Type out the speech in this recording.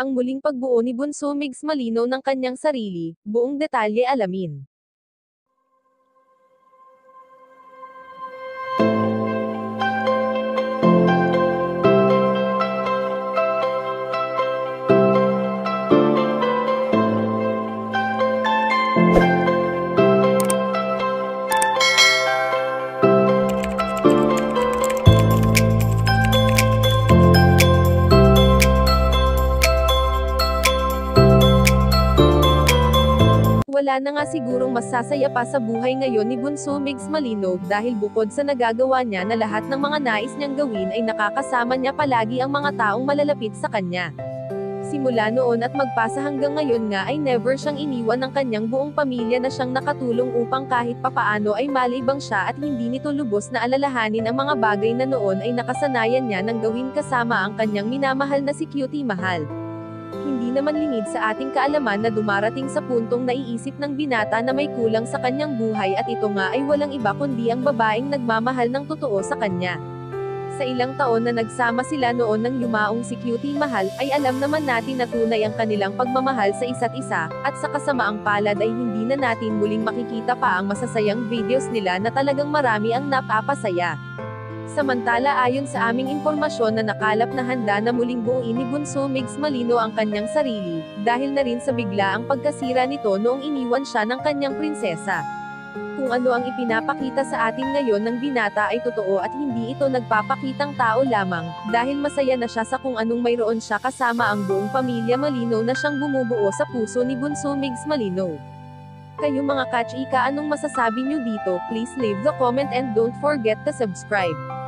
Ang muling pagbuo ni Bunso Migs Malino ng kanyang sarili, buong detalye alamin. Wala na nga sigurong masasaya pa sa buhay ngayon ni Bunso Migs Malino dahil bukod sa nagagawa niya na lahat ng mga nais niyang gawin ay nakakasama niya palagi ang mga taong malalapit sa kanya. Simula noon at magpasa hanggang ngayon nga ay never siyang iniwan ng kanyang buong pamilya na siyang nakatulong upang kahit papaano ay malibang siya at hindi nito lubos na alalahanin ang mga bagay na noon ay nakasanayan niya ng gawin kasama ang kanyang minamahal na si Cutie Mahal. Hindi naman lingid sa ating kaalaman na dumarating sa puntong naiisip ng binata na may kulang sa kanyang buhay at ito nga ay walang iba kundi ang babaeng nagmamahal ng totoo sa kanya. Sa ilang taon na nagsama sila noon ng yumaong si Cutie Mahal, ay alam naman natin na tunay ang kanilang pagmamahal sa isa't isa, at sa kasamaang palad ay hindi na natin muling makikita pa ang masasayang videos nila na talagang marami ang napapasaya. Samantala ayon sa aming impormasyon na nakalap na handa na muling buuin ni Bunso Migs Malino ang kanyang sarili, dahil na rin sa biglaang pagkasira nito noong iniwan siya ng kanyang prinsesa. Kung ano ang ipinapakita sa atin ngayon ng binata ay totoo at hindi ito nagpapakitang tao lamang, dahil masaya na siya sa kung anong mayroon siya kasama ang buong pamilya Malino na siyang bumubuo sa puso ni Bunso Migs Malino. Kayo mga kachika, anong masasabi niyo dito? Please leave the comment and don't forget to subscribe.